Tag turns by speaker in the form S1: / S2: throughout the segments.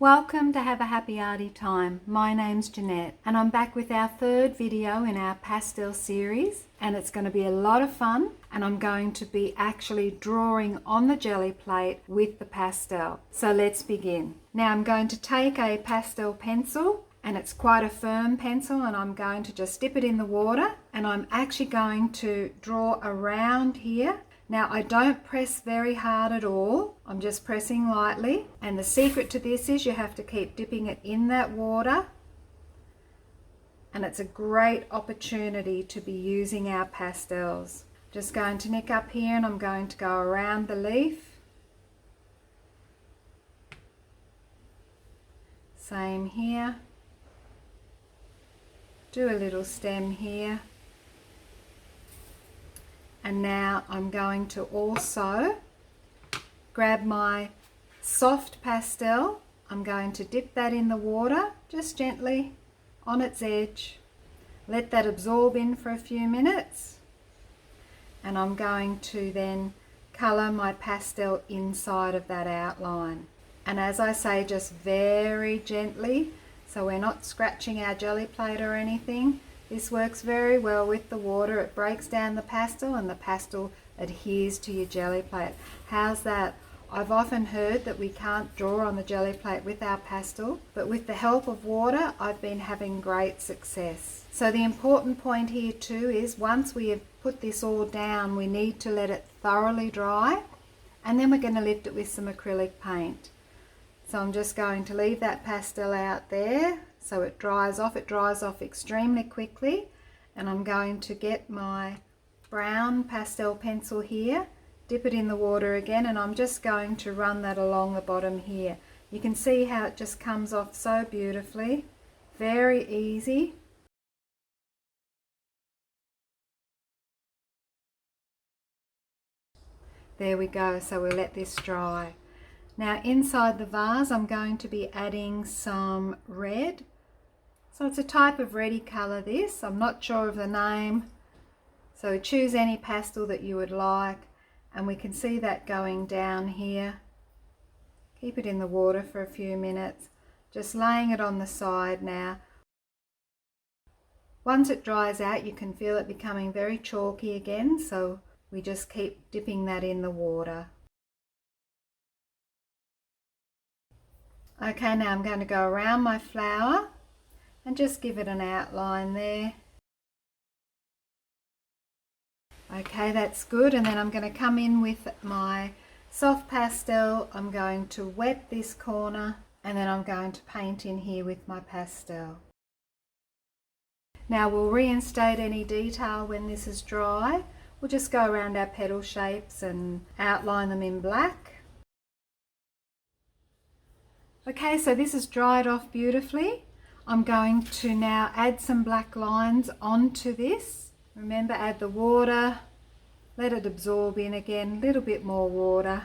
S1: Welcome to Have a Happy Arty Time. My name's Janette and I'm back with our third video in our pastel series, and it's going to be a lot of fun, and I'm going to be actually drawing on the Gelli plate with the pastel. So let's begin. Now I'm going to take a pastel pencil, and it's quite a firm pencil, and I'm going to just dip it in the water, and I'm actually going to draw around here. Now I don't press very hard at all, I'm just pressing lightly, and the secret to this is you have to keep dipping it in that water, and it's a great opportunity to be using our pastels. Just going to nick up here and I'm going to go around the leaf. Same here. Do a little stem here. And now I'm going to also grab my soft pastel. I'm going to dip that in the water, just gently on its edge. Let that absorb in for a few minutes. And I'm going to then colour my pastel inside of that outline. And as I say, just very gently, so we're not scratching our Gelli plate or anything. This works very well with the water. It breaks down the pastel and the pastel adheres to your Gelli plate. How's that? I've often heard that we can't draw on the Gelli plate with our pastel, but with the help of water, I've been having great success. So the important point here too is once we have put this all down, we need to let it thoroughly dry, and then we're going to lift it with some acrylic paint. So I'm just going to leave that pastel out there. So it dries off extremely quickly, and I'm going to get my brown pastel pencil here, dip it in the water again, and I'm just going to run that along the bottom here. You can see how it just comes off so beautifully, very easy. There we go, so we'll let this dry. Now inside the vase I'm going to be adding some red. So it's a type of reddy colour this, I'm not sure of the name. So choose any pastel that you would like, and we can see that going down here. Keep it in the water for a few minutes, just laying it on the side now. Once it dries out you can feel it becoming very chalky again, so we just keep dipping that in the water. Okay, now I'm going to go around my flower and just give it an outline there. Okay, that's good, and then I'm going to come in with my soft pastel. I'm going to wet this corner, and then I'm going to paint in here with my pastel. Now we'll reinstate any detail when this is dry. We'll just go around our petal shapes and outline them in black. Okay, so this is dried off beautifully. I'm going to now add some black lines onto this. Remember, add the water, let it absorb in again, a little bit more water.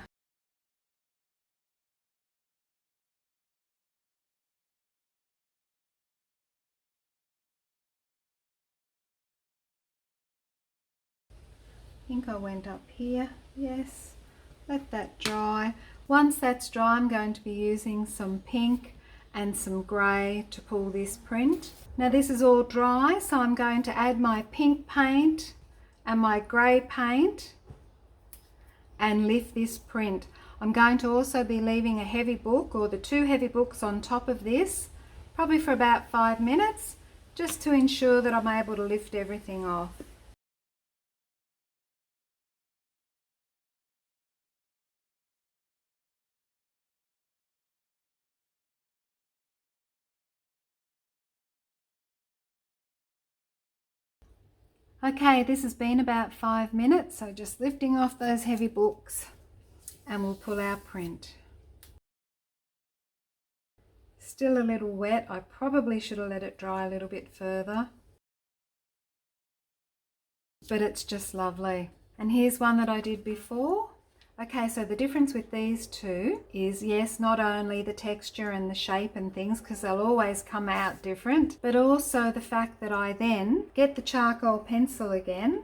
S1: I think I went up here, yes. Let that dry. Once that's dry, I'm going to be using some pink and some grey to pull this print. Now this is all dry, so I'm going to add my pink paint and my grey paint and lift this print. I'm going to also be leaving a heavy book, or the two heavy books on top of this, probably for about 5 minutes, just to ensure that I'm able to lift everything off. Okay, this has been about 5 minutes, so just lifting off those heavy books, and we'll pull our print. Still a little wet, I probably should have let it dry a little bit further, but it's just lovely. And here's one that I did before. Okay, so the difference with these two is, yes, not only the texture and the shape and things, because they'll always come out different, but also the fact that I then get the charcoal pencil again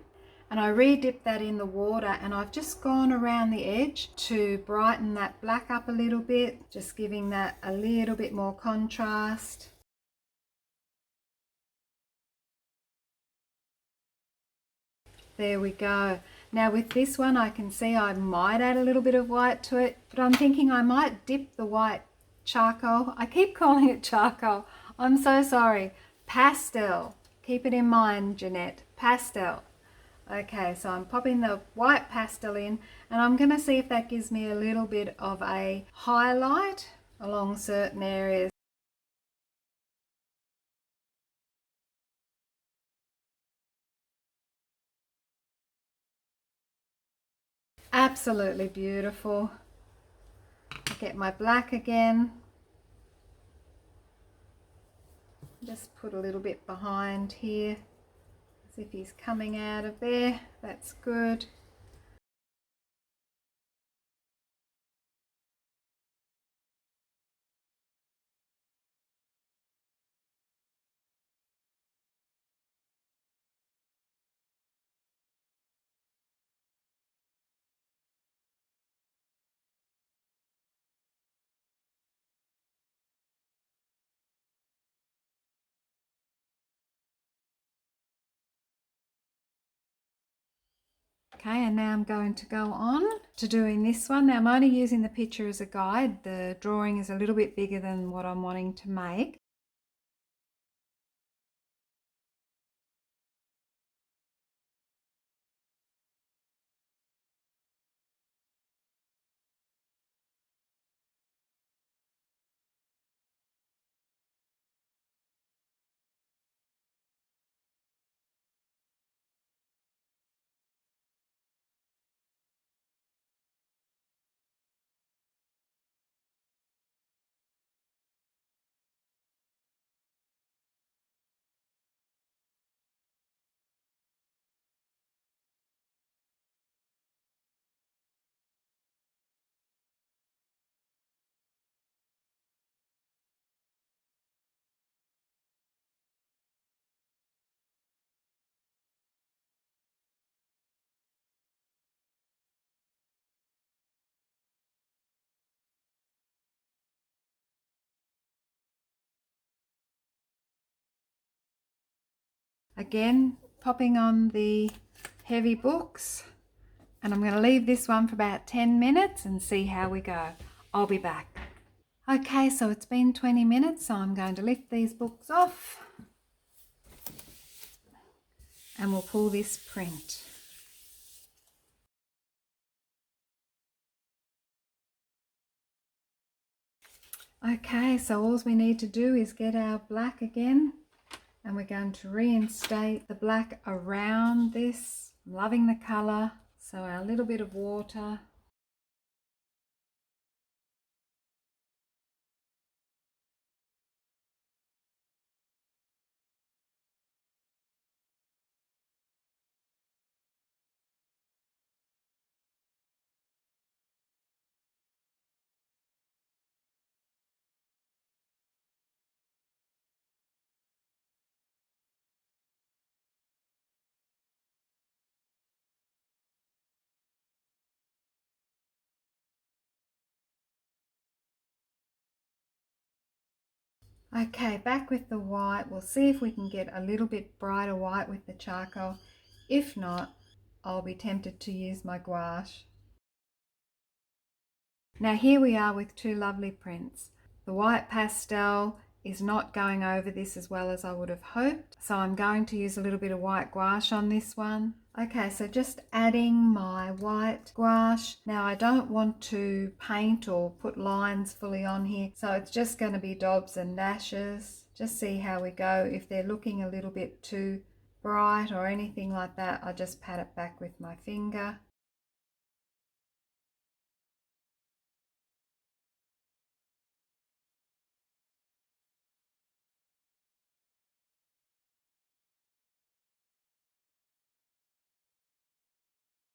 S1: and I re-dipped that in the water, and I've just gone around the edge to brighten that black up a little bit, just giving that a little bit more contrast. There we go. Now with this one, I can see I might add a little bit of white to it, but I'm thinking I might dip the white charcoal. I keep calling it charcoal. I'm so sorry. Pastel. Keep it in mind, Janette. Pastel. Okay, so I'm popping the white pastel in, and I'm going to see if that gives me a little bit of a highlight along certain areas. Absolutely beautiful. I get my black again. Just put a little bit behind here, as if he's coming out of there. That's good. Okay, and now I'm going to go on to doing this one. Now I'm only using the picture as a guide. The drawing is a little bit bigger than what I'm wanting to make. Again, popping on the heavy books, and I'm going to leave this one for about 10 minutes and see how we go. I'll be back. Okay, so it's been 20 minutes, so I'm going to lift these books off and we'll pull this print. Okay, so all we need to do is get our black again, and we're going to reinstate the black around this. I'm loving the colour, so our little bit of water. Okay, back with the white. We'll see if we can get a little bit brighter white with the charcoal. If not, I'll be tempted to use my gouache. Now here we are with two lovely prints. The white pastel is not going over this as well as I would have hoped, so I'm going to use a little bit of white gouache on this one. Okay, so just adding my white gouache. Now I don't want to paint or put lines fully on here, so it's just going to be dobs and dashes. Just see how we go. If they're looking a little bit too bright or anything like that, I just pat it back with my finger.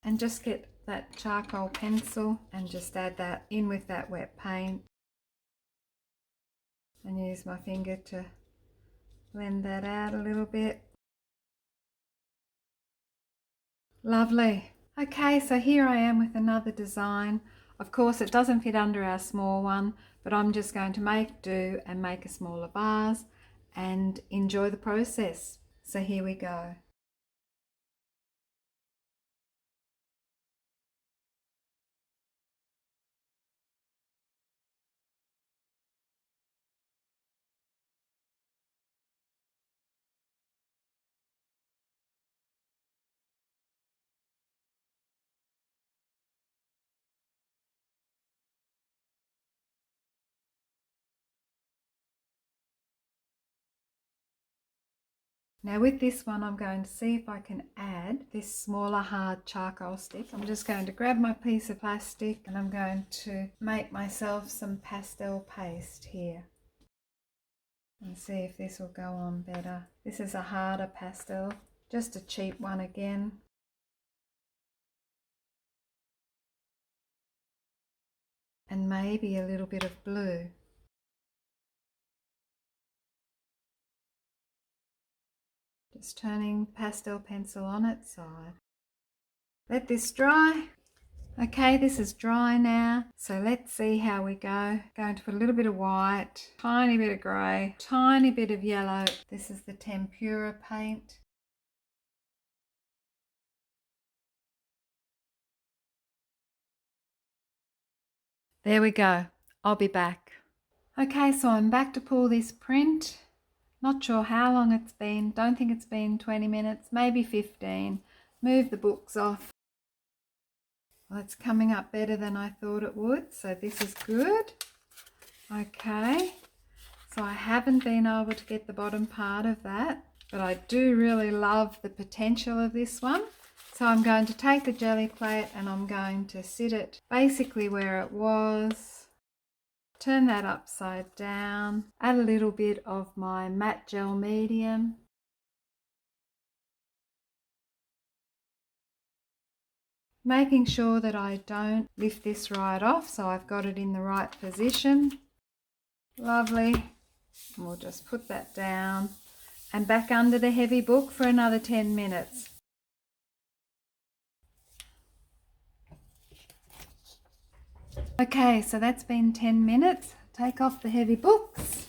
S1: And just get that charcoal pencil and just add that in with that wet paint, and use my finger to blend that out a little bit. Lovely. Okay, so here I am with another design. Of course, it doesn't fit under our small one, but I'm just going to make do and make a smaller vase and enjoy the process. So here we go. Now with this one, I'm going to see if I can add this smaller hard charcoal stick. I'm just going to grab my piece of plastic and I'm going to make myself some pastel paste here and see if this will go on better. This is a harder pastel, just a cheap one again. And maybe a little bit of blue. Just turning pastel pencil on its side. Let this dry. Okay, this is dry now, so let's see how we go. Going to put a little bit of white, tiny bit of grey, tiny bit of yellow. This is the tempera paint. There we go. I'll be back. Okay, so I'm back to pull this print. Not sure how long it's been. Don't think it's been 20 minutes, maybe 15. Move the books off. Well, it's coming up better than I thought it would, so this is good. Okay, so I haven't been able to get the bottom part of that, but I do really love the potential of this one. So I'm going to take the Gelli Plate and I'm going to sit it basically where it was. Turn that upside down, add a little bit of my matte gel medium. Making sure that I don't lift this right off, so I've got it in the right position. Lovely. And we'll just put that down and back under the heavy book for another 10 minutes. Okay, so that's been 10 minutes. Take off the heavy books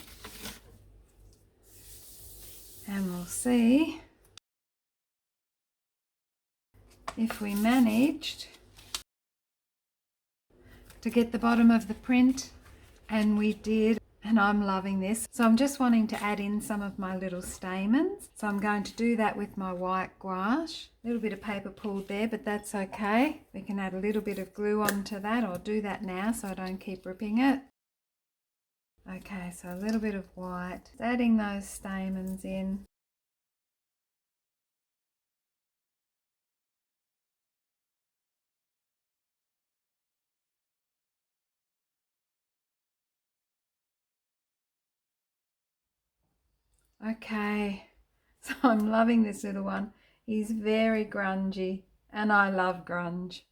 S1: and we'll see if we managed to get the bottom of the print, and we did, and I'm loving this. So I'm just wanting to add in some of my little stamens. So I'm going to do that with my white gouache. A little bit of paper pulled there, but that's okay. We can add a little bit of glue onto that. I'll do that now so I don't keep ripping it. Okay, so a little bit of white, adding those stamens in. Okay, so I'm loving this little one. He's very grungy and I love grunge.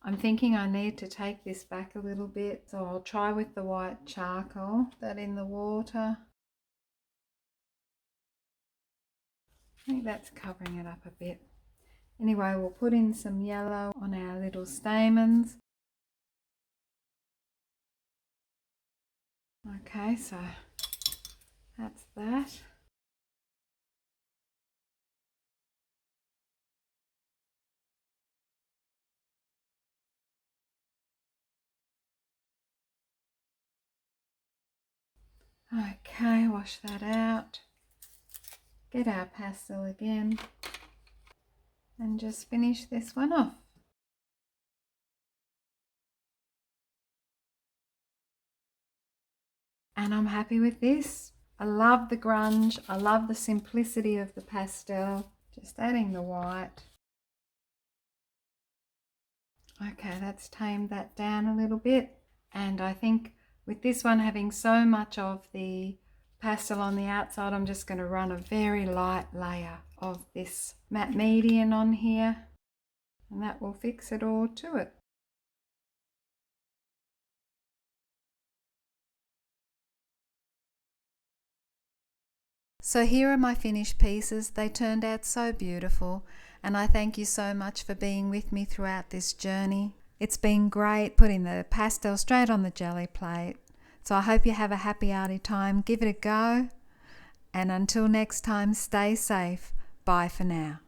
S1: I'm thinking I need to take this back a little bit, so I'll try with the white charcoal, that in the water. I think that's covering it up a bit. Anyway, we'll put in some yellow on our little stamens. Okay, so that's that. Okay, wash that out. Get our pastel again and just finish this one off. And I'm happy with this. I love the grunge. I love the simplicity of the pastel. Just adding the white. Okay, that's tamed that down a little bit. And I think with this one having so much of the pastel on the outside, I'm just going to run a very light layer of this matte medium on here. And that will fix it all to it. So here are my finished pieces. They turned out so beautiful, and I thank you so much for being with me throughout this journey. It's been great putting the pastel straight on the Gelli plate. So I hope you have a happy arty time. Give it a go. And until next time, stay safe. Bye for now.